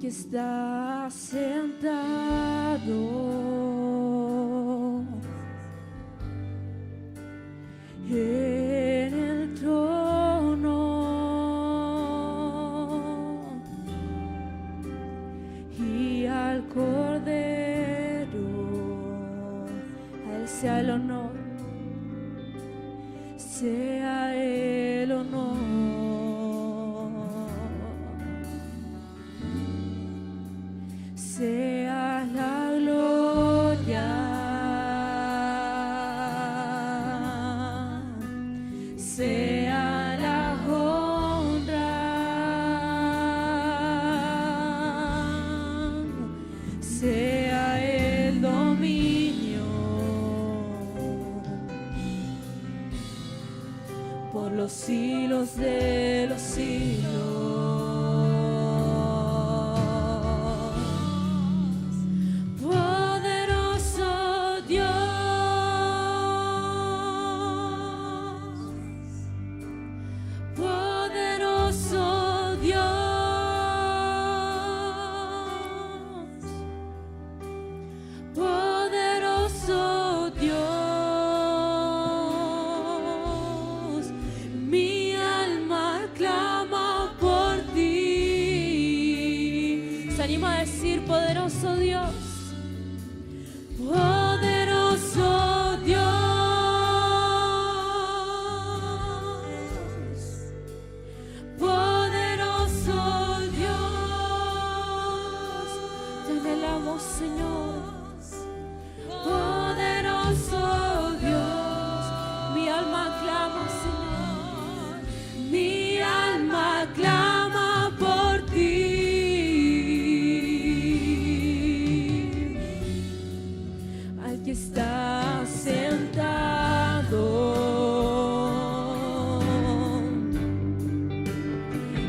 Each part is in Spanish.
que está sentado en el trono y al Cordero, a Él sea el honor, sea el honor. Sea la gloria, sea la honra, sea el dominio por los siglos de los siglos. Poderoso Dios, poderoso Dios, poderoso Dios, te anhelamos, Señor, poderoso Dios, mi alma clama, Señor, mi alma clama por ti. Que está sentado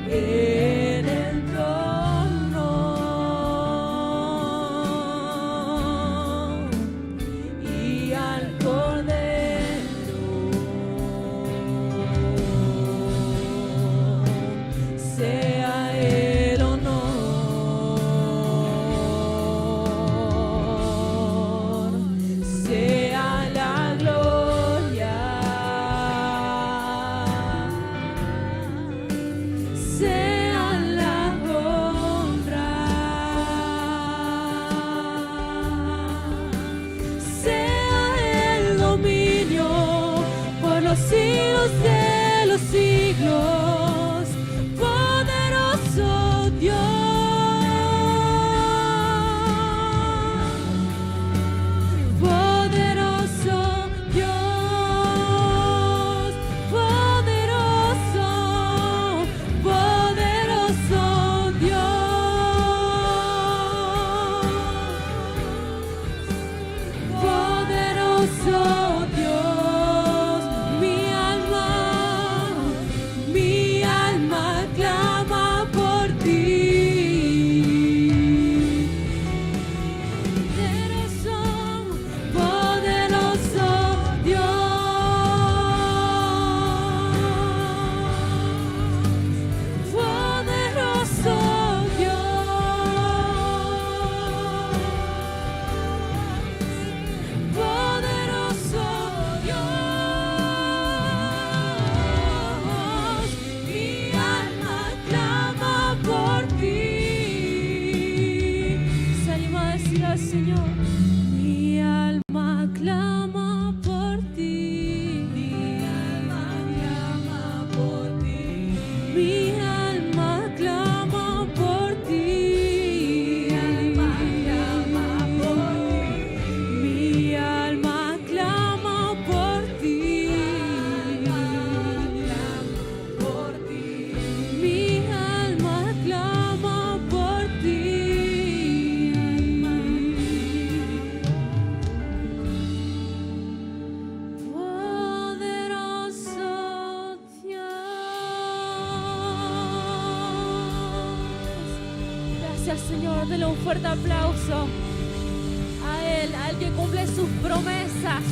en el trono y al Cordero, sea el honor. Siglos de los siglos, poderoso Dios, poderoso Dios, poderoso, poderoso Dios, poderoso Dios. Señor, mi alma clama por ti, mi alma clama por ti, mi alma clama por ti, mi alma clama por ti, mi alma clama por ti, mi alma clama por ti, mi alma clama por ti. Señor, dele un fuerte aplauso a Él, al que cumple sus promesas,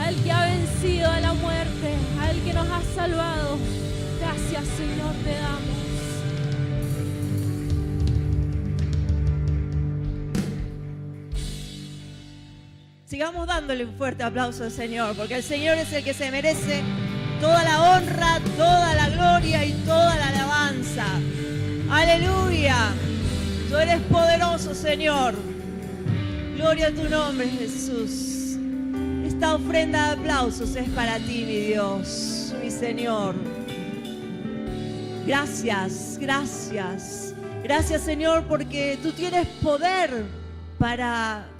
al que ha vencido a la muerte, al que nos ha salvado. Gracias, Señor, te damos. Sigamos dándole un fuerte aplauso al Señor, porque el Señor es el que se merece toda la honra, toda la gloria y toda la alabanza. ¡Aleluya! Tú eres poderoso, Señor. Gloria a tu nombre, Jesús. Esta ofrenda de aplausos es para ti, mi Dios, mi Señor. Gracias, gracias. Gracias, Señor, porque tú tienes poder para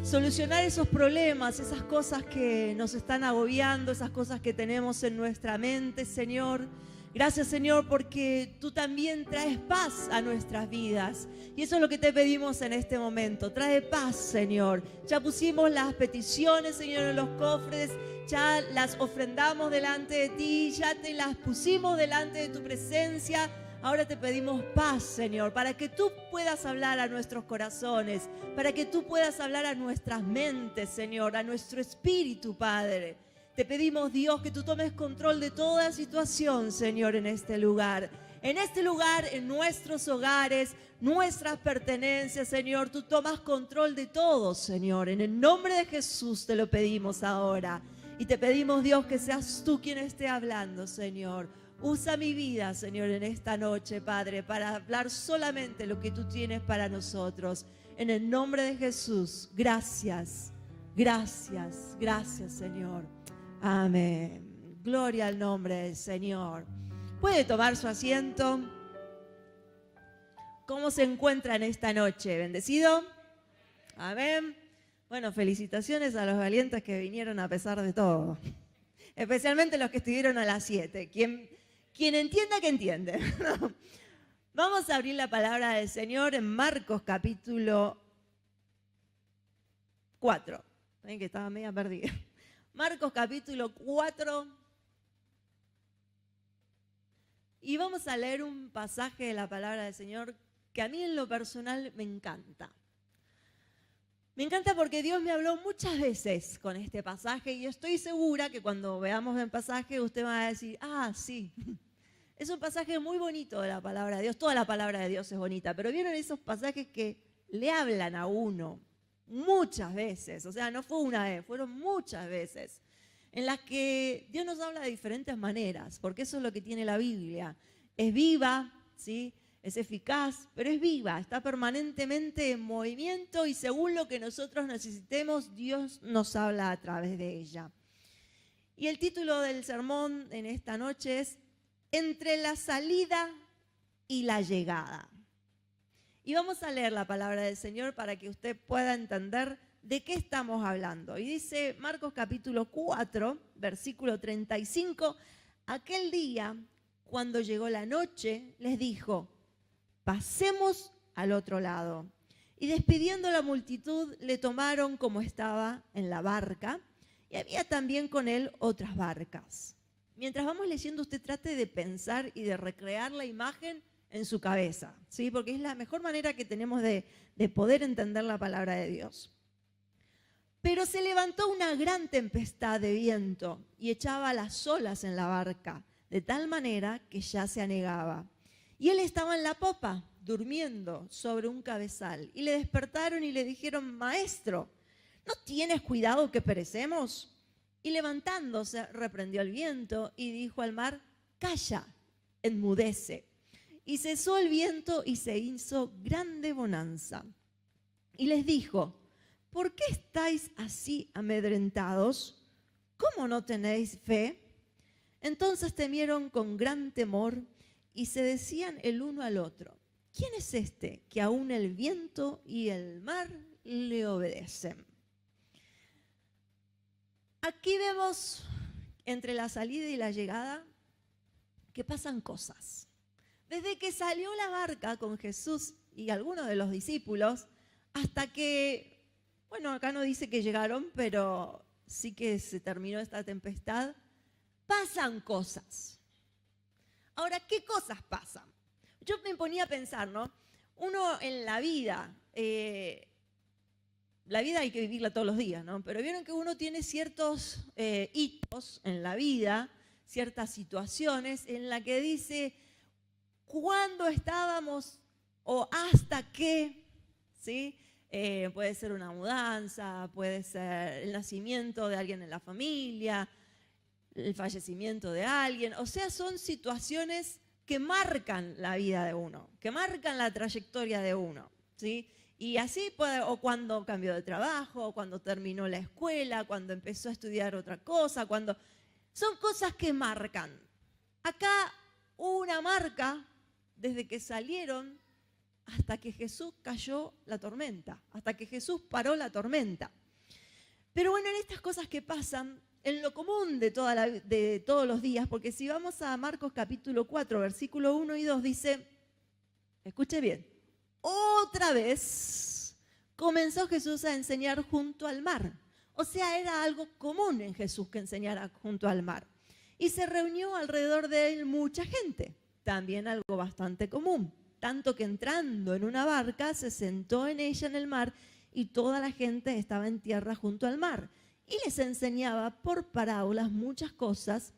solucionar esos problemas, esas cosas que nos están agobiando, esas cosas que tenemos en nuestra mente, Señor. Gracias, Señor, porque tú también traes paz a nuestras vidas. Y eso es lo que te pedimos en este momento. Trae paz, Señor. Ya pusimos las peticiones, Señor, en los cofres. Ya las ofrendamos delante de ti. Ya te las pusimos delante de tu presencia. Ahora te pedimos paz, Señor, para que tú puedas hablar a nuestros corazones, para que tú puedas hablar a nuestras mentes, Señor, a nuestro espíritu, Padre. Te pedimos, Dios, que tú tomes control de toda situación, Señor, en este lugar. En este lugar, en nuestros hogares, nuestras pertenencias, Señor. Tú tomas control de todo, Señor. En el nombre de Jesús te lo pedimos ahora. Y te pedimos, Dios, que seas tú quien esté hablando, Señor. Usa mi vida, Señor, en esta noche, Padre, para hablar solamente lo que tú tienes para nosotros. En el nombre de Jesús, gracias, gracias, gracias, Señor. Amén. Gloria al nombre del Señor. ¿Puede tomar su asiento? ¿Cómo se encuentra en esta noche? ¿Bendecido? Amén. Bueno, felicitaciones a los valientes que vinieron a pesar de todo. Especialmente los que estuvieron a las 7. Quien entienda, que entiende. Vamos a abrir la palabra del Señor en Marcos capítulo 4. Ven que estaba media perdida. Marcos capítulo 4. Y vamos a leer un pasaje de la palabra del Señor que a mí en lo personal me encanta. Me encanta porque Dios me habló muchas veces con este pasaje y estoy segura que cuando veamos el pasaje usted va a decir, ah, sí. Es un pasaje muy bonito de la palabra de Dios. Toda la palabra de Dios es bonita, pero ¿vieron esos pasajes que le hablan a uno muchas veces? O sea, no fue una vez, fueron muchas veces, en las que Dios nos habla de diferentes maneras, porque eso es lo que tiene la Biblia. Es viva, ¿sí? Es eficaz, pero es viva, está permanentemente en movimiento y según lo que nosotros necesitemos, Dios nos habla a través de ella. Y el título del sermón en esta noche es Entre la salida y la llegada. Y vamos a leer la palabra del Señor para que usted pueda entender de qué estamos hablando. Y dice Marcos capítulo 4, versículo 35, aquel día, cuando llegó la noche, les dijo, pasemos al otro lado. Y despidiendo a la multitud, le tomaron como estaba en la barca, y había también con él otras barcas. Mientras vamos leyendo, usted trate de pensar y de recrear la imagen en su cabeza, ¿sí? Porque es la mejor manera que tenemos de poder entender la palabra de Dios. Pero se levantó una gran tempestad de viento y echaba las olas en la barca, de tal manera que ya se anegaba. Y él estaba en la popa, durmiendo sobre un cabezal. Y le despertaron y le dijeron, Maestro, ¿no tienes cuidado que perecemos? Y levantándose, reprendió el viento y dijo al mar, calla, enmudece. Y cesó el viento y se hizo grande bonanza. Y les dijo, ¿por qué estáis así amedrentados? ¿Cómo no tenéis fe? Entonces temieron con gran temor y se decían el uno al otro, ¿quién es este que aún el viento y el mar le obedecen? Aquí vemos entre la salida y la llegada que pasan cosas. Desde que salió la barca con Jesús y algunos de los discípulos, hasta que, bueno, acá no dice que llegaron, pero sí que se terminó esta tempestad, pasan cosas. Ahora, ¿qué cosas pasan? Yo me ponía a pensar, ¿no? Uno en la vida hay que vivirla todos los días, ¿no? Pero vieron que uno tiene ciertos hitos en la vida, ciertas situaciones en las que dice cuándo estábamos o hasta qué, ¿sí? puede ser una mudanza, puede ser el nacimiento de alguien en la familia, el fallecimiento de alguien. O sea, son situaciones que marcan la vida de uno, que marcan la trayectoria de uno, ¿sí? Y así puede, o cuando cambió de trabajo, o cuando terminó la escuela, cuando empezó a estudiar otra cosa, cuando... Son cosas que marcan. Acá una marca desde que salieron hasta que Jesús cayó la tormenta, hasta que Jesús paró la tormenta. Pero bueno, en estas cosas que pasan, en lo común de todos los días, porque si vamos a Marcos capítulo 4, versículo 1 y 2, dice, escuche bien, otra vez comenzó Jesús a enseñar junto al mar. O sea, era algo común en Jesús que enseñara junto al mar. Y se reunió alrededor de él mucha gente, también algo bastante común. Tanto que entrando en una barca se sentó en ella en el mar y toda la gente estaba en tierra junto al mar. Y les enseñaba por parábolas muchas cosas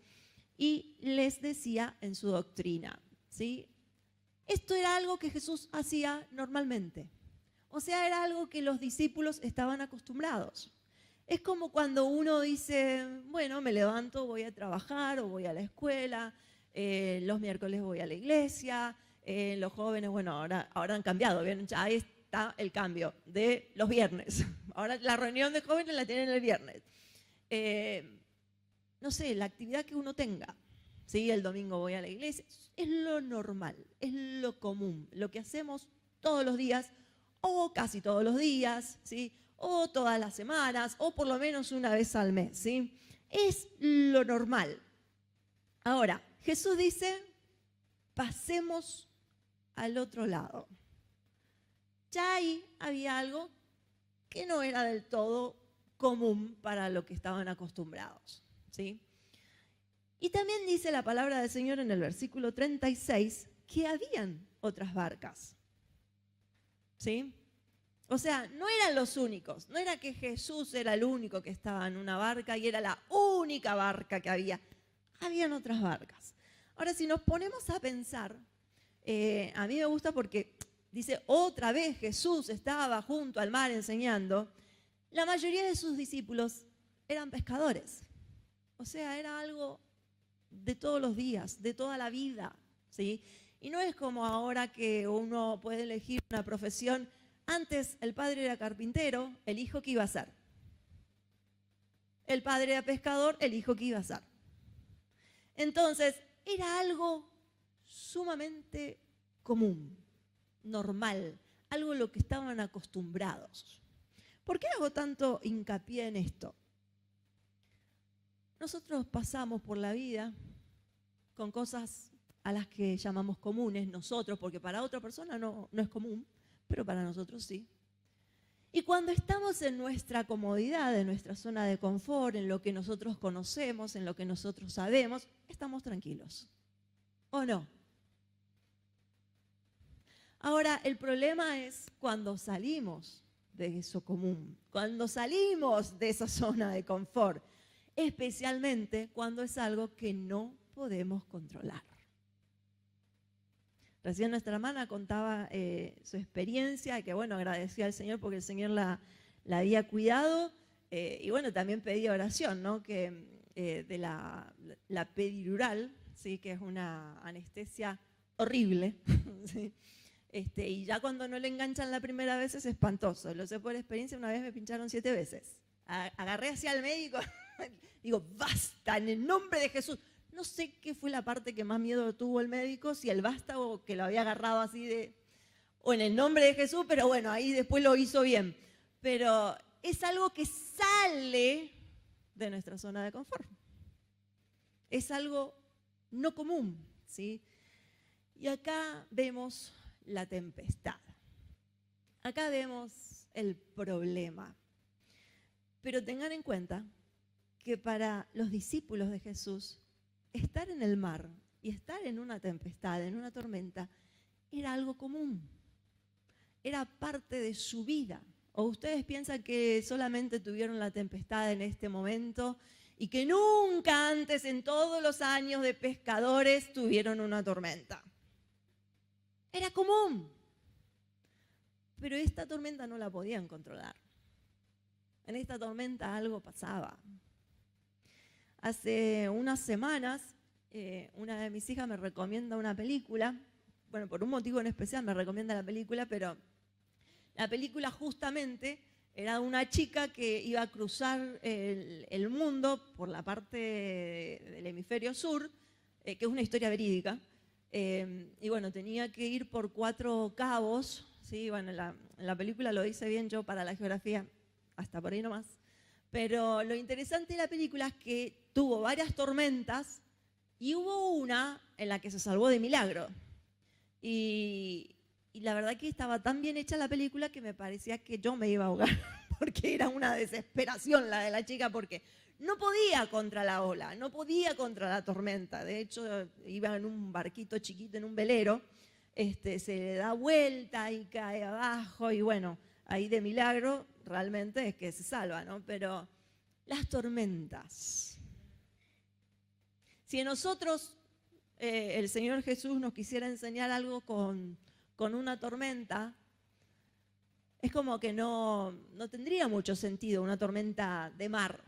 y les decía en su doctrina, ¿sí? Esto era algo que Jesús hacía normalmente. O sea, era algo que los discípulos estaban acostumbrados. Es como cuando uno dice, bueno, me levanto, voy a trabajar o voy a la escuela, los miércoles voy a la iglesia, los jóvenes, bueno, ahora han cambiado, ¿bien? Ya está el cambio de los viernes. Ahora la reunión de jóvenes la tienen el viernes. No sé, la actividad que uno tenga. ¿Sí? El domingo voy a la iglesia. Es lo normal, es lo común, lo que hacemos todos los días o casi todos los días, ¿sí? O todas las semanas o por lo menos una vez al mes, ¿sí? Es lo normal. Ahora, Jesús dice, pasemos al otro lado. Ya ahí había algo que no era del todo común para lo que estaban acostumbrados, ¿sí? Y también dice la palabra del Señor en el versículo 36 que habían otras barcas, ¿sí? O sea, no eran los únicos, no era que Jesús era el único que estaba en una barca y era la única barca que había. Habían otras barcas. Ahora, si nos ponemos a pensar, a mí me gusta porque dice, otra vez Jesús estaba junto al mar enseñando. La mayoría de sus discípulos eran pescadores. O sea, era algo de todos los días, de toda la vida, ¿sí? Y no es como ahora que uno puede elegir una profesión. Antes el padre era carpintero, el hijo ¿qué iba a hacer? El padre era pescador, el hijo ¿qué iba a hacer? Entonces, era algo sumamente común, normal, algo a lo que estaban acostumbrados. ¿Por qué hago tanto hincapié en esto? Nosotros pasamos por la vida con cosas a las que llamamos comunes nosotros, porque para otra persona no es común, pero para nosotros sí. Y cuando estamos en nuestra comodidad, en nuestra zona de confort, en lo que nosotros conocemos, en lo que nosotros sabemos, estamos tranquilos. ¿O no? Ahora, el problema es cuando salimos de eso común, cuando salimos de esa zona de confort, especialmente cuando es algo que no podemos controlar. Recién nuestra hermana contaba su experiencia, que bueno, agradecía al Señor porque el Señor la había cuidado, y bueno, también pedía oración, ¿no? Que de la pedidural, ¿sí? Que es una anestesia horrible, ¿sí? Y ya cuando no le enganchan la primera vez es espantoso. Lo sé por experiencia, una vez me pincharon 7 veces. Agarré hacia el médico, digo, basta, en el nombre de Jesús. No sé qué fue la parte que más miedo tuvo el médico, si el basta o que lo había agarrado así o en el nombre de Jesús, pero bueno, ahí después lo hizo bien. Pero es algo que sale de nuestra zona de confort. Es algo no común, ¿sí? Y acá vemos la tempestad. Acá vemos el problema. Pero tengan en cuenta que para los discípulos de Jesús, estar en el mar y estar en una tempestad, en una tormenta, era algo común. Era parte de su vida. ¿O ustedes piensan que solamente tuvieron la tempestad en este momento y que nunca antes en todos los años de pescadores tuvieron una tormenta? Era común. Pero esta tormenta no la podían controlar. En esta tormenta algo pasaba. Hace unas semanas, una de mis hijas me recomienda una película. Bueno, por un motivo en especial me recomienda la película, pero la película justamente era de una chica que iba a cruzar el mundo por la parte del hemisferio sur, que es una historia verídica. Y bueno, tenía que ir por 4 cabos. Sí, bueno, en la película lo dice bien, yo para la geografía hasta por ahí nomás. Pero lo interesante de la película es que tuvo varias tormentas y hubo una en la que se salvó de milagro. Y la verdad que estaba tan bien hecha la película que me parecía que yo me iba a ahogar, porque era una desesperación la de la chica, porque no podía contra la ola, no podía contra la tormenta. De hecho, iba en un barquito chiquito, en un velero, se le da vuelta y cae abajo, y bueno, ahí de milagro realmente es que se salva, ¿no? Pero las tormentas. Si a nosotros el Señor Jesús nos quisiera enseñar algo con una tormenta, es como que no tendría mucho sentido una tormenta de mar,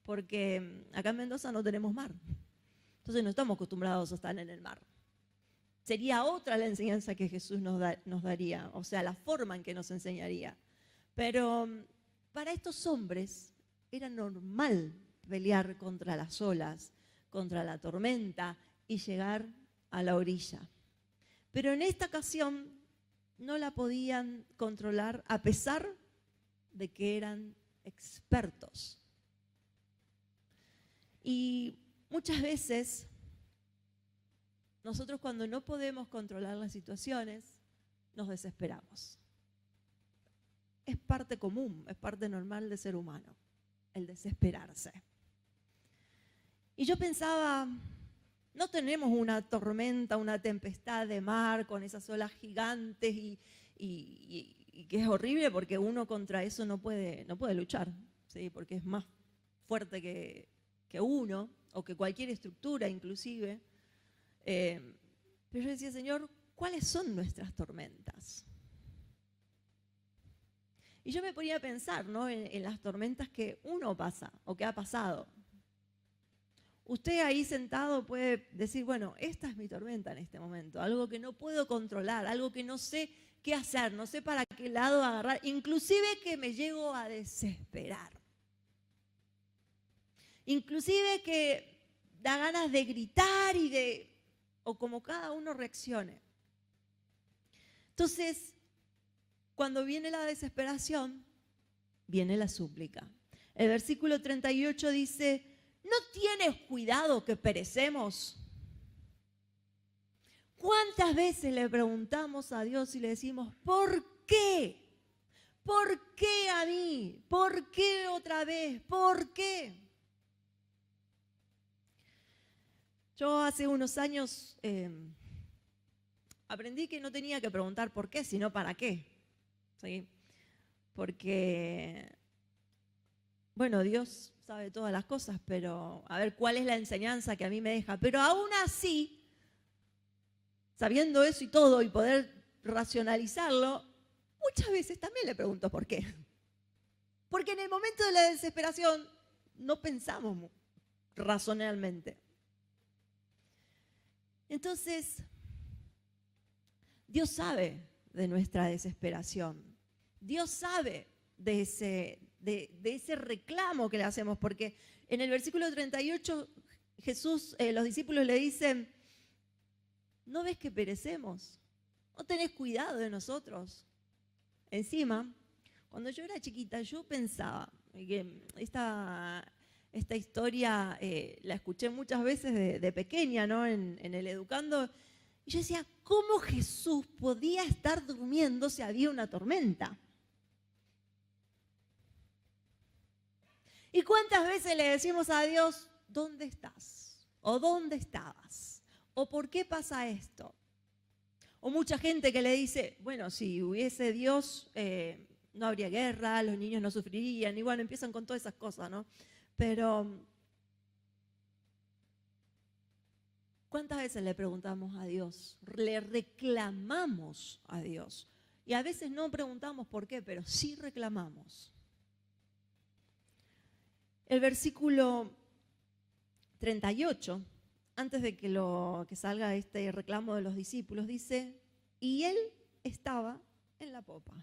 porque acá en Mendoza no tenemos mar. Entonces no estamos acostumbrados a estar en el mar. Sería otra la enseñanza que Jesús nos daría, o sea, la forma en que nos enseñaría. Pero para estos hombres era normal pelear contra las olas, contra la tormenta y llegar a la orilla. Pero en esta ocasión no la podían controlar a pesar de que eran expertos. Y muchas veces nosotros cuando no podemos controlar las situaciones nos desesperamos. Es parte común, es parte normal del ser humano, el desesperarse. Y yo pensaba, no tenemos una tormenta, una tempestad de mar con esas olas gigantes y que es horrible porque uno contra eso no puede luchar, ¿sí? Porque es más fuerte que uno o que cualquier estructura inclusive. Pero yo decía, Señor, ¿cuáles son nuestras tormentas? Y yo me ponía a pensar, ¿no?, en las tormentas que uno pasa o que ha pasado. Usted ahí sentado puede decir, bueno, esta es mi tormenta en este momento, algo que no puedo controlar, algo que no sé qué hacer, no sé para qué lado agarrar, inclusive que me llego a desesperar. Inclusive que da ganas de gritar o como cada uno reaccione. Entonces, cuando viene la desesperación, viene la súplica. El versículo 38 dice, ¿no tienes cuidado que perecemos? ¿Cuántas veces le preguntamos a Dios y le decimos, ¿por qué? ¿Por qué a mí? ¿Por qué otra vez? ¿Por qué? Yo hace unos años aprendí que no tenía que preguntar por qué, sino para qué. ¿Sí? Porque, bueno, Dios sabe todas las cosas, pero a ver cuál es la enseñanza que a mí me deja. Pero aún así, sabiendo eso y todo y poder racionalizarlo, muchas veces también le pregunto por qué. Porque en el momento de la desesperación no pensamos razonalmente. Entonces, Dios sabe de nuestra desesperación. Dios sabe de ese reclamo que le hacemos, porque en el versículo 38 Jesús, los discípulos le dicen, ¿no ves que perecemos? ¿No tenés cuidado de nosotros? Encima, cuando yo era chiquita, yo pensaba que esta historia la escuché muchas veces de pequeña, ¿no?, en el Educando, y yo decía, ¿cómo Jesús podía estar durmiendo si había una tormenta? ¿Y cuántas veces le decimos a Dios, ¿dónde estás? ¿O dónde estabas? ¿O por qué pasa esto? O mucha gente que le dice, bueno, si hubiese Dios, no habría guerra, los niños no sufrirían, y bueno, empiezan con todas esas cosas, ¿no? Pero, ¿cuántas veces le preguntamos a Dios? Le reclamamos a Dios Y a veces no preguntamos por qué, pero sí reclamamos. El versículo 38, antes de que salga este reclamo de los discípulos, dice, y él estaba en la popa.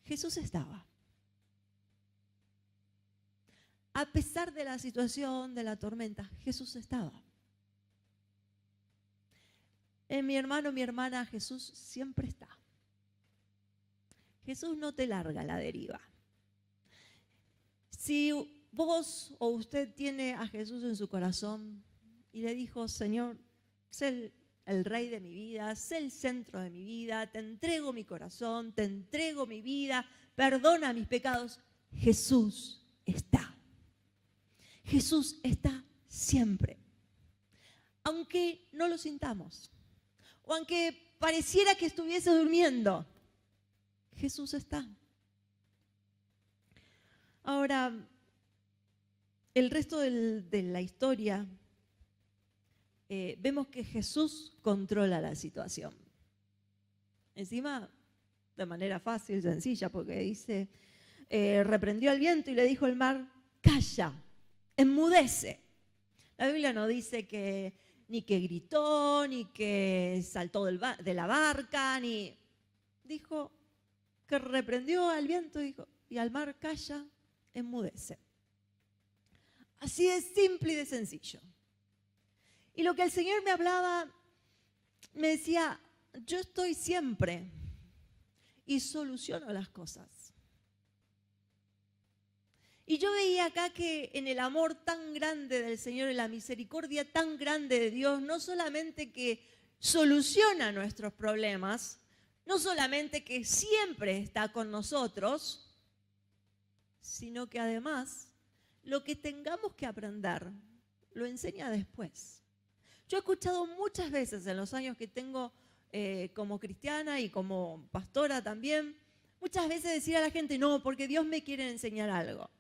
Jesús estaba. A pesar de la situación, de la tormenta, Jesús estaba. Mi hermano, mi hermana, Jesús siempre está. Jesús no te larga a la deriva. Si vos o usted tiene a Jesús en su corazón y le dijo, Señor, sé el rey de mi vida, sé el centro de mi vida, te entrego mi corazón, te entrego mi vida, perdona mis pecados, Jesús está. Jesús está siempre. Aunque no lo sintamos, o aunque pareciera que estuviese durmiendo, Jesús está. Ahora, el resto de la historia, vemos que Jesús controla la situación. Encima, de manera fácil, sencilla, porque dice, reprendió al viento y le dijo al mar, calla, enmudece. La Biblia no dice que ni que gritó, ni que saltó de la barca, ni... Dijo que reprendió al viento y al mar, calla, enmudece. Así de simple y de sencillo. Y lo que el Señor me hablaba, me decía, yo estoy siempre y soluciono las cosas. Y yo veía acá que en el amor tan grande del Señor, en la misericordia tan grande de Dios, no solamente que soluciona nuestros problemas, no solamente que siempre está con nosotros, sino que además lo que tengamos que aprender lo enseña después. Yo he escuchado muchas veces en los años que tengo como cristiana y como pastora también, muchas veces decir a la gente, no, porque Dios me quiere enseñar algo.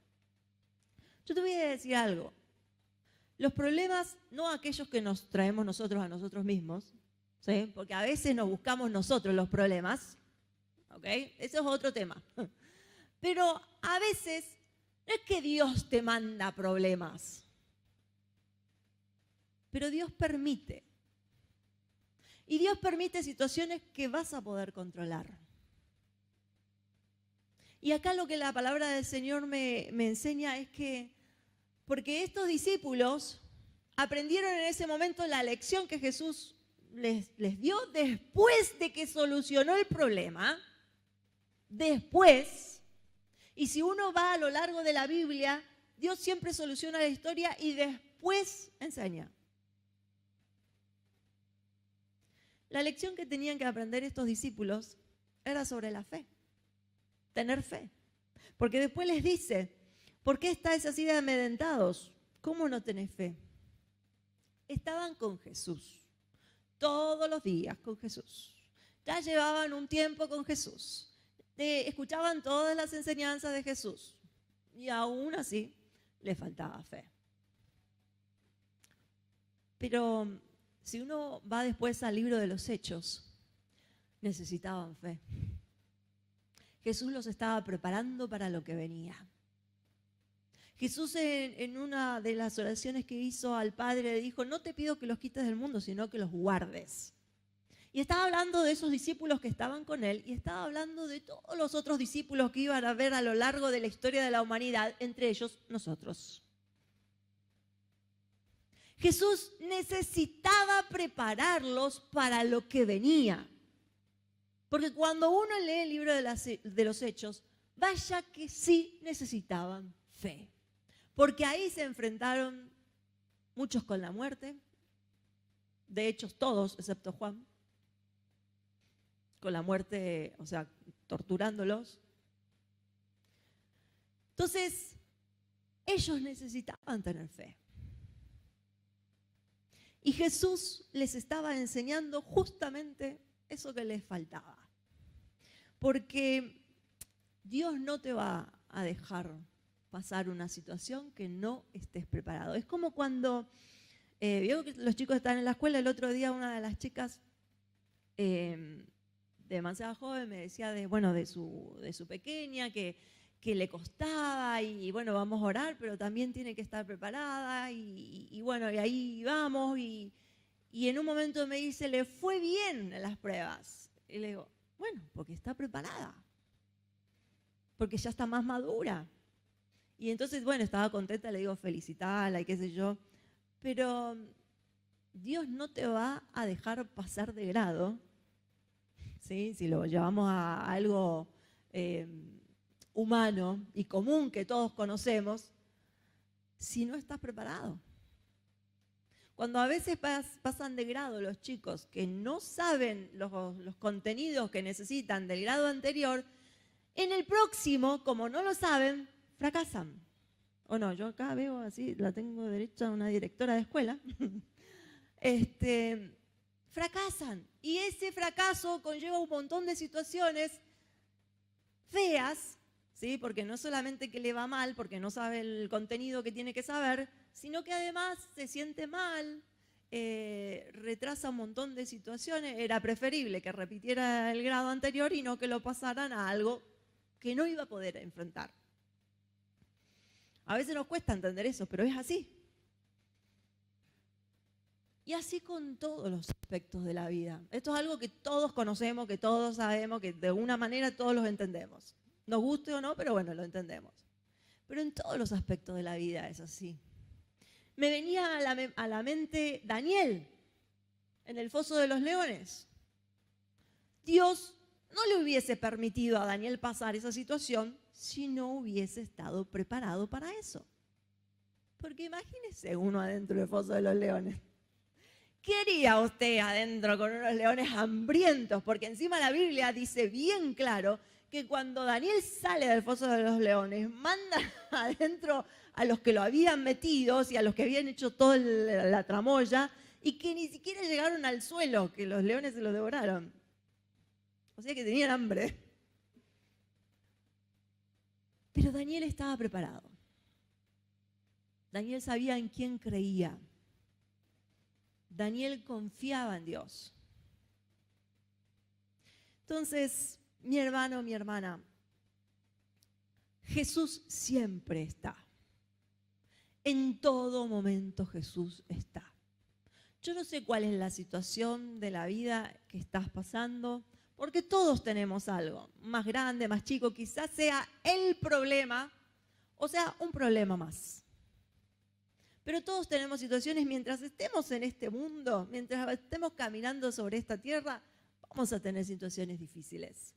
Yo te voy a decir algo. Los problemas, no aquellos que nos traemos nosotros a nosotros mismos, ¿sí? Porque a veces nos buscamos nosotros los problemas, ¿ok? Eso es otro tema. Pero a veces no es que Dios te manda problemas, pero Dios permite. Y Dios permite situaciones que vas a poder controlar. Y acá lo que la palabra del Señor me enseña es que, porque estos discípulos aprendieron en ese momento la lección que Jesús les dio después de que solucionó el problema, después, y si uno va a lo largo de la Biblia, Dios siempre soluciona la historia y después enseña. La lección que tenían que aprender estos discípulos era sobre la fe. Tener fe. Porque después les dice, ¿por qué estáis así de amedrentados? ¿Cómo no tenés fe? Estaban con Jesús, todos los días con Jesús. Ya llevaban un tiempo con Jesús. Escuchaban todas las enseñanzas de Jesús. Y aún así les faltaba fe. Pero si uno va después al libro de los Hechos, necesitaban fe. Jesús los estaba preparando para lo que venía. Jesús en una de las oraciones que hizo al Padre le dijo, no te pido que los quites del mundo, sino que los guardes. Y estaba hablando de esos discípulos que estaban con él y estaba hablando de todos los otros discípulos que iban a ver a lo largo de la historia de la humanidad, entre ellos nosotros. Jesús necesitaba prepararlos para lo que venía. Porque cuando uno lee el libro de los Hechos, vaya que sí necesitaban fe. Porque ahí se enfrentaron muchos con la muerte, de hecho todos, excepto Juan, con la muerte, o sea, torturándolos. Entonces, ellos necesitaban tener fe. Y Jesús les estaba enseñando justamente eso que les faltaba. Porque Dios no te va a dejar pasar una situación que no estés preparado. Es como cuando, veo que los chicos están en la escuela, el otro día una de las chicas demasiado joven, me decía de su pequeña, que le costaba, y bueno, vamos a orar, pero también tiene que estar preparada, y bueno, y ahí vamos, y en un momento me dice, le fue bien en las pruebas. Y le digo, bueno, porque está preparada, porque ya está más madura. Y entonces, bueno, estaba contenta, le digo, felicitarla y qué sé yo, pero Dios no te va a dejar pasar de grado, ¿sí? Si lo llevamos a algo humano y común que todos conocemos, si no estás preparado. Cuando a veces pasan de grado los chicos que no saben los contenidos que necesitan del grado anterior, en el próximo, como no lo saben, fracasan. O no, yo acá veo así, la tengo derecha a una directora de escuela. Fracasan. Y ese fracaso conlleva un montón de situaciones feas, ¿sí? Porque no solamente que le va mal, porque no sabe el contenido que tiene que saber, sino que además se siente mal, retrasa un montón de situaciones. Era preferible que repitiera el grado anterior y no que lo pasaran a algo que no iba a poder enfrentar. A veces nos cuesta entender eso, pero es así. Y así con todos los aspectos de la vida. Esto es algo que todos conocemos, que todos sabemos, que de alguna manera todos los entendemos. Nos guste o no, pero bueno, lo entendemos. Pero en todos los aspectos de la vida es así. Me venía a la mente Daniel, en el foso de los leones. Dios no le hubiese permitido a Daniel pasar esa situación si no hubiese estado preparado para eso. Porque imagínese uno adentro del foso de los leones. ¿Qué haría usted adentro con unos leones hambrientos? Porque encima la Biblia dice bien claro que cuando Daniel sale del foso de los leones, manda adentro a los que lo habían metido y a los que habían hecho toda la tramoya y que ni siquiera llegaron al suelo, que los leones se los devoraron. O sea que tenían hambre. Pero Daniel estaba preparado. Daniel sabía en quién creía. Daniel confiaba en Dios. Entonces, mi hermano, mi hermana, Jesús siempre está. En todo momento Jesús está. Yo no sé cuál es la situación de la vida que estás pasando, porque todos tenemos algo, más grande, más chico, quizás sea el problema, o sea, un problema más. Pero todos tenemos situaciones, mientras estemos en este mundo, mientras estemos caminando sobre esta tierra, vamos a tener situaciones difíciles.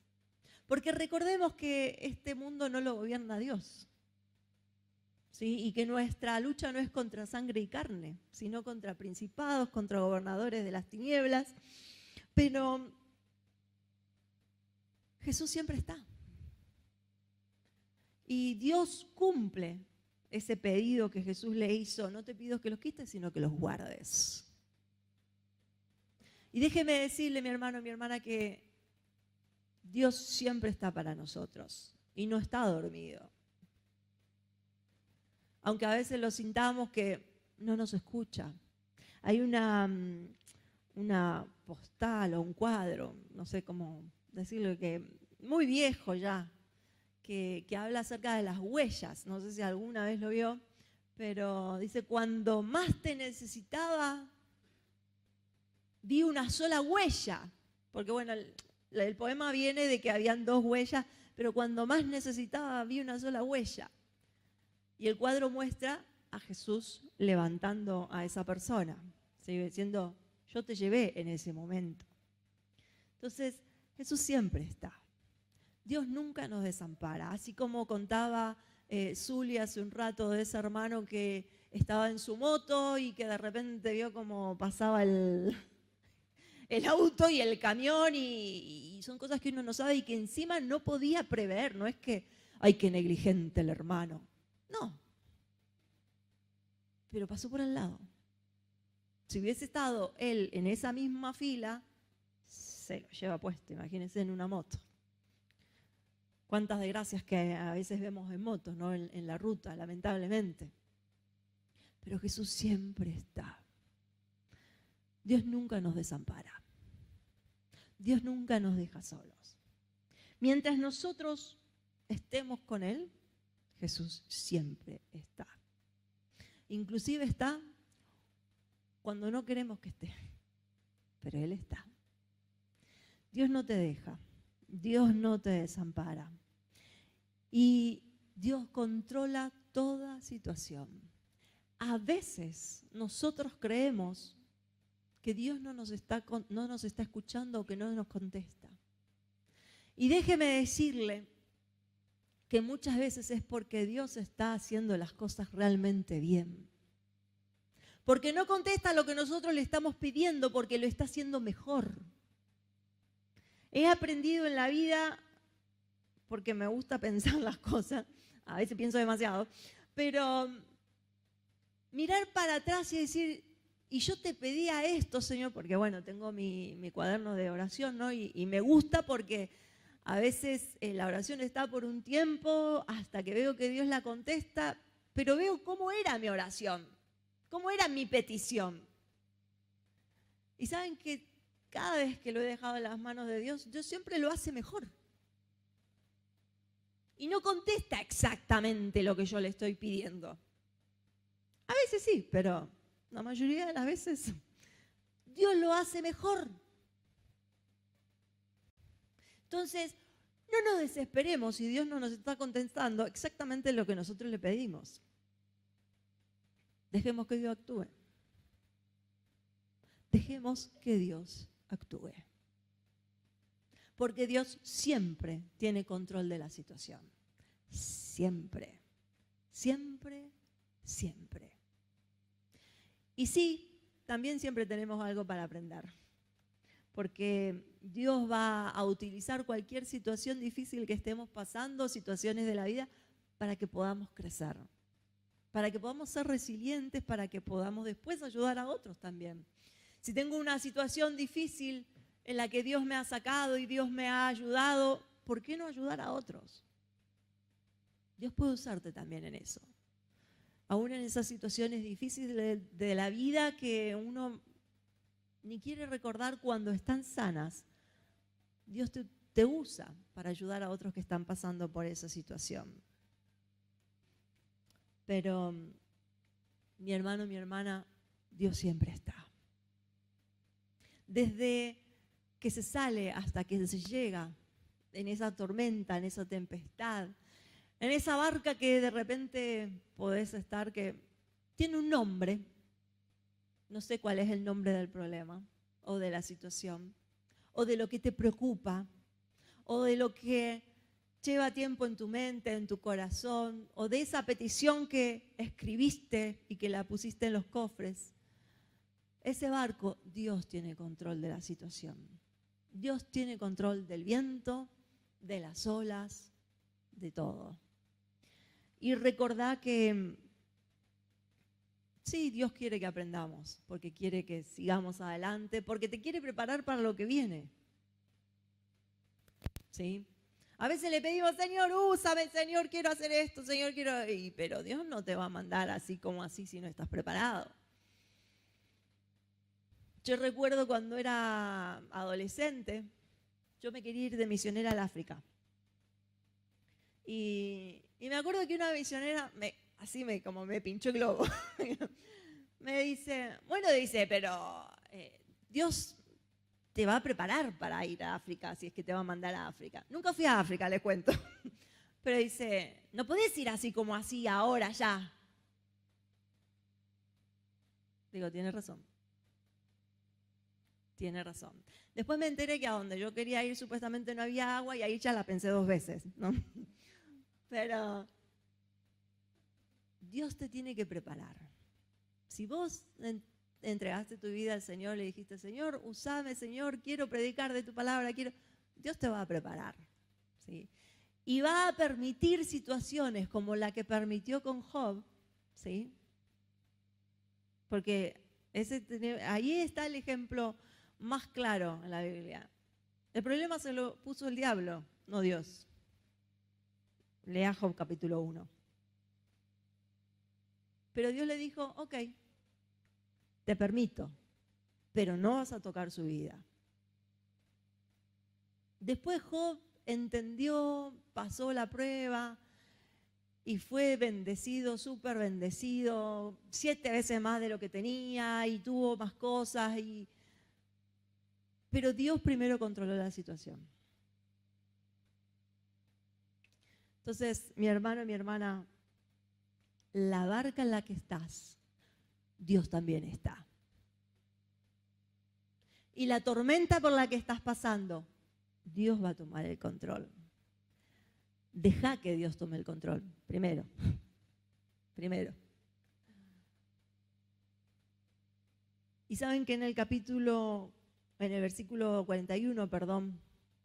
Porque recordemos que este mundo no lo gobierna Dios, ¿sí? Y que nuestra lucha no es contra sangre y carne, sino contra principados, contra gobernadores de las tinieblas. Pero Jesús siempre está. Y Dios cumple ese pedido que Jesús le hizo. No te pido que los quites, sino que los guardes. Y déjeme decirle, mi hermano, mi hermana, que Dios siempre está para nosotros y no está dormido. Aunque a veces lo sintamos que no nos escucha. Hay una postal o un cuadro, no sé cómo decirlo, que muy viejo ya, que habla acerca de las huellas. No sé si alguna vez lo vio, pero dice, cuando más te necesitaba, vi una sola huella. Porque bueno, el poema viene de que habían dos huellas, pero cuando más necesitaba, vi una sola huella. Y el cuadro muestra a Jesús levantando a esa persona, ¿sí? Diciendo, yo te llevé en ese momento. Entonces, Jesús siempre está. Dios nunca nos desampara. Así como contaba Zuli hace un rato de ese hermano que estaba en su moto y que de repente vio cómo pasaba el auto y el camión y son cosas que uno no sabe y que encima no podía prever. No es que, ay, qué negligente el hermano. No. Pero pasó por al lado. Si hubiese estado él en esa misma fila, se lo lleva puesto, imagínense, en una moto. Cuántas desgracias que a veces vemos en motos, ¿no? En la ruta, lamentablemente. Pero Jesús siempre está. Dios nunca nos desampara. Dios nunca nos deja solos. Mientras nosotros estemos con Él, Jesús siempre está. Inclusive está cuando no queremos que esté, pero Él está. Dios no te deja, Dios no te desampara. Y Dios controla toda situación. A veces nosotros creemos que Dios no nos está escuchando o que no nos contesta. Y déjeme decirle que muchas veces es porque Dios está haciendo las cosas realmente bien. Porque no contesta lo que nosotros le estamos pidiendo, porque lo está haciendo mejor. He aprendido en la vida, porque me gusta pensar las cosas, a veces pienso demasiado, pero mirar para atrás y decir, y yo te pedía esto, Señor, porque bueno, tengo mi cuaderno de oración, ¿no? Y me gusta porque a veces la oración está por un tiempo hasta que veo que Dios la contesta, pero veo cómo era mi oración, cómo era mi petición. Y saben que cada vez que lo he dejado en las manos de Dios, Dios siempre lo hace mejor. Y no contesta exactamente lo que yo le estoy pidiendo. A veces sí, pero la mayoría de las veces Dios lo hace mejor. Entonces, no nos desesperemos si Dios no nos está contestando exactamente lo que nosotros le pedimos. Dejemos que Dios actúe. Dejemos que Dios actúe. Porque Dios siempre tiene control de la situación. Siempre. Siempre, siempre. Y sí, también siempre tenemos algo para aprender. Porque Dios va a utilizar cualquier situación difícil que estemos pasando, situaciones de la vida, para que podamos crecer. Para que podamos ser resilientes, para que podamos después ayudar a otros también. Si tengo una situación difícil en la que Dios me ha sacado y Dios me ha ayudado, ¿por qué no ayudar a otros? Dios puede usarte también en eso. Aún en esas situaciones difíciles de la vida que uno ni quiere recordar cuando están sanas, Dios te usa para ayudar a otros que están pasando por esa situación. Pero, mi hermano, mi hermana, Dios siempre está. Desde que se sale hasta que se llega en esa tormenta, en esa tempestad, en esa barca que de repente podés estar, que tiene un nombre. No sé cuál es el nombre del problema, o de la situación, o de lo que te preocupa, o de lo que lleva tiempo en tu mente, en tu corazón, o de esa petición que escribiste y que la pusiste en los cofres. Ese barco, Dios tiene control de la situación. Dios tiene control del viento, de las olas, de todo. Y recordá que sí, Dios quiere que aprendamos, porque quiere que sigamos adelante, porque te quiere preparar para lo que viene. ¿Sí? A veces le pedimos, Señor, úsame, Señor, quiero hacer esto, Señor, quiero... Pero Dios no te va a mandar así como así si no estás preparado. Yo recuerdo cuando era adolescente, yo me quería ir de misionera al África. Y me acuerdo que una misionera, como me pinchó el globo, me dice, pero Dios te va a preparar para ir a África, si es que te va a mandar a África. Nunca fui a África, les cuento. Pero dice, no podés ir así como así, ahora, ya. Digo, tiene razón. Tiene razón. Después me enteré que a donde yo quería ir supuestamente no había agua y ahí ya la pensé 2 veces, ¿no? Pero Dios te tiene que preparar. Si vos entregaste tu vida al Señor, le dijiste, Señor, usame, Señor, quiero predicar de tu palabra, Dios te va a preparar, ¿sí? Y va a permitir situaciones como la que permitió con Job, ¿sí? Porque ahí está el ejemplo más claro en la Biblia. El problema se lo puso el diablo, no Dios. Lea Job capítulo 1. Pero Dios le dijo, ok, te permito, pero no vas a tocar su vida. Después Job entendió, pasó la prueba y fue bendecido, súper bendecido, 7 veces más de lo que tenía y tuvo más cosas. Pero Dios primero controló la situación. Entonces, mi hermano y mi hermana, la barca en la que estás, Dios también está. Y la tormenta por la que estás pasando, Dios va a tomar el control. Deja que Dios tome el control, primero. Y saben que en el versículo 41,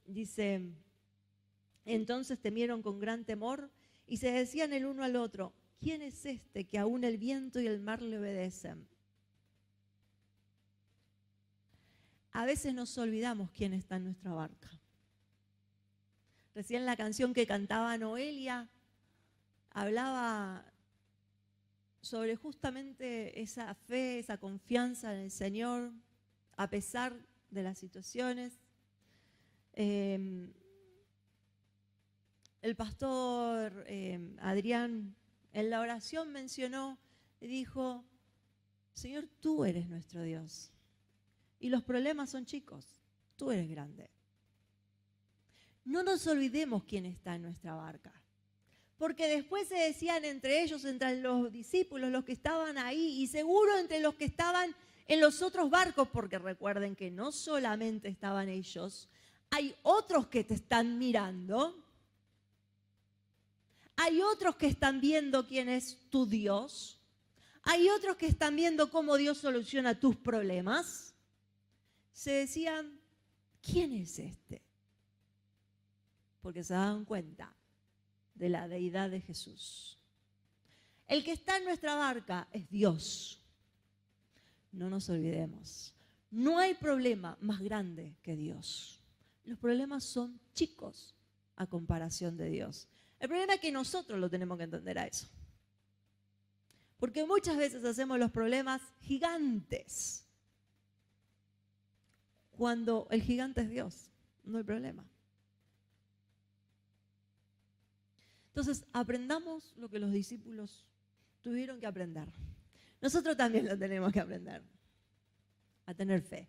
dice: entonces temieron con gran temor y se decían el uno al otro: ¿quién es este que aún el viento y el mar le obedecen? A veces nos olvidamos quién está en nuestra barca. Recién la canción que cantaba Noelia hablaba sobre justamente esa fe, esa confianza en el Señor, a pesar de las situaciones. El pastor Adrián en la oración mencionó y dijo: Señor, tú eres nuestro Dios. Y los problemas son chicos, tú eres grande. No nos olvidemos quién está en nuestra barca. Porque después se decían entre ellos, entre los discípulos, los que estaban ahí, y seguro entre los que estaban en los otros barcos, porque recuerden que no solamente estaban ellos, hay otros que te están mirando, hay otros que están viendo quién es tu Dios, hay otros que están viendo cómo Dios soluciona tus problemas. Se decían: ¿quién es este? Porque se daban cuenta de la deidad de Jesús. El que está en nuestra barca es Dios. No nos olvidemos. No hay problema más grande que Dios. Los problemas son chicos a comparación de Dios. El problema es que nosotros lo tenemos que entender a eso. Porque muchas veces hacemos los problemas gigantes, cuando el gigante es Dios, no hay problema. Entonces, aprendamos lo que los discípulos tuvieron que aprender. Nosotros también lo tenemos que aprender, a tener fe.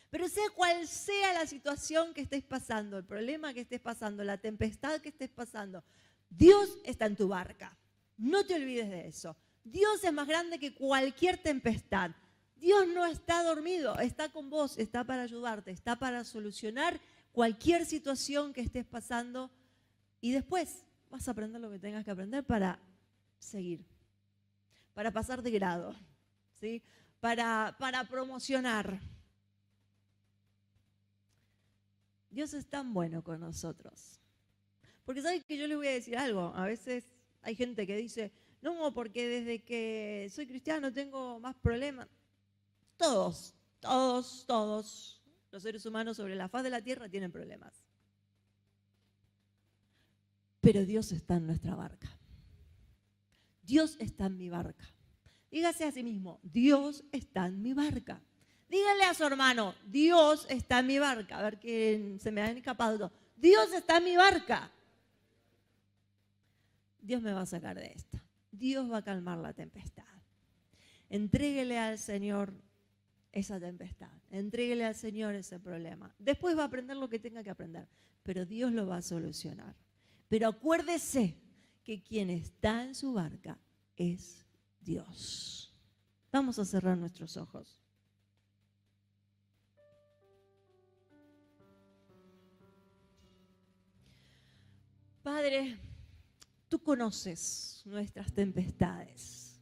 Pero sea cual sea la situación que estés pasando, el problema que estés pasando, la tempestad que estés pasando, Dios está en tu barca. No te olvides de eso. Dios es más grande que cualquier tempestad. Dios no está dormido, está con vos, está para ayudarte, está para solucionar cualquier situación que estés pasando, y después vas a aprender lo que tengas que aprender para seguir, para pasar de grado, ¿sí? para promocionar. Dios es tan bueno con nosotros. Porque ¿saben que yo les voy a decir algo? A veces hay gente que dice: no, porque desde que soy cristiano tengo más problemas. Todos los seres humanos sobre la faz de la tierra tienen problemas. Pero Dios está en nuestra barca. Dios está en mi barca. Dígase a sí mismo: Dios está en mi barca. Dígale a su hermano: Dios está en mi barca. A ver, que se me han escapado. Dios está en mi barca. Dios me va a sacar de esta. Dios va a calmar la tempestad. Entréguele al Señor esa tempestad. Entréguele al Señor ese problema. Después va a aprender lo que tenga que aprender, pero Dios lo va a solucionar. Pero acuérdese que quien está en su barca es Dios. Vamos a cerrar nuestros ojos. Padre, tú conoces nuestras tempestades.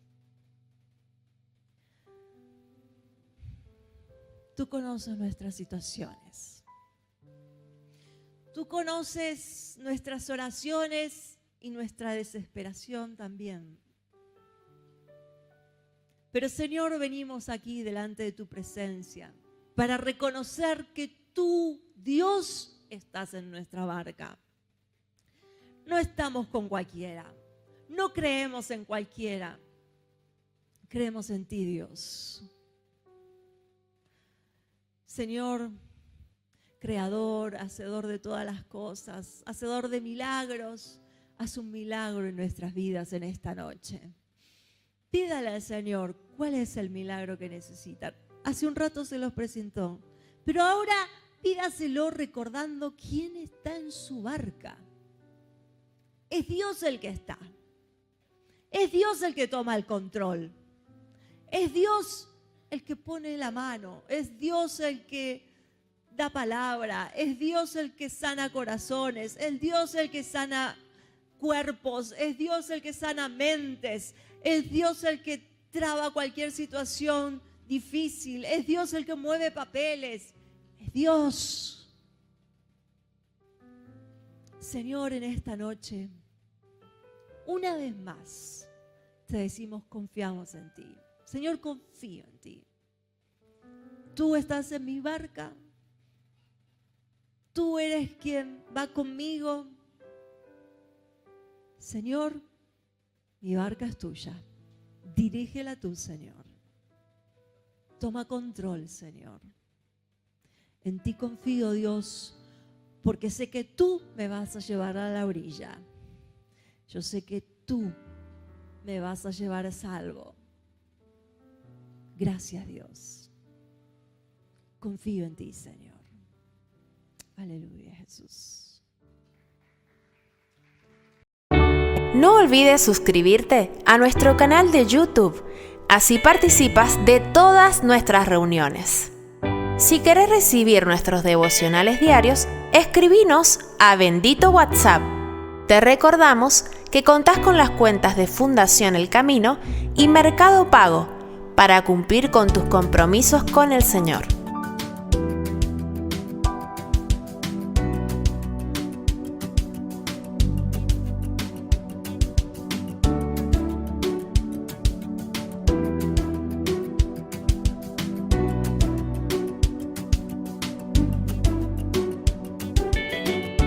Tú conoces nuestras situaciones. Tú conoces nuestras oraciones y nuestra desesperación también. Pero Señor, venimos aquí delante de tu presencia para reconocer que tú, Dios, estás en nuestra barca. No estamos con cualquiera. No creemos en cualquiera. Creemos en ti, Dios. Señor, creador, hacedor de todas las cosas, hacedor de milagros, haz un milagro en nuestras vidas en esta noche. Pídale al Señor cuál es el milagro que necesita. Hace un rato se los presentó, pero ahora pídaselo recordando quién está en su barca. Es Dios el que está. Es Dios el que toma el control. Es Dios el que pone la mano. Es Dios el que da palabra. Es Dios el que sana corazones. Es Dios el que sana cuerpos. Es Dios el que sana mentes. Es Dios el que traba cualquier situación difícil. Es Dios el que mueve papeles. Es Dios. Señor, en esta noche, una vez más, te decimos, confiamos en ti. Señor, confío en ti. Tú estás en mi barca. Tú eres quien va conmigo. Señor, mi barca es tuya. Dirígela tú, Señor. Toma control, Señor. En ti confío, Dios, porque sé que tú me vas a llevar a la orilla. Yo sé que tú me vas a llevar a salvo. Gracias, Dios. Confío en ti, Señor. Aleluya, Jesús. No olvides suscribirte a nuestro canal de YouTube, así participas de todas nuestras reuniones. Si querés recibir nuestros devocionales diarios, escribinos a Bendito WhatsApp. Te recordamos que contás con las cuentas de Fundación El Camino y Mercado Pago para cumplir con tus compromisos con el Señor.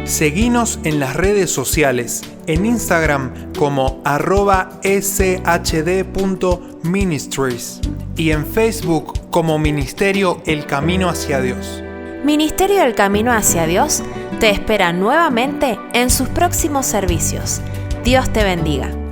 Seguinos en las redes sociales, en Instagram como @shd.ministries y en Facebook como Ministerio El Camino hacia Dios. Ministerio El Camino hacia Dios te espera nuevamente en sus próximos servicios. Dios te bendiga.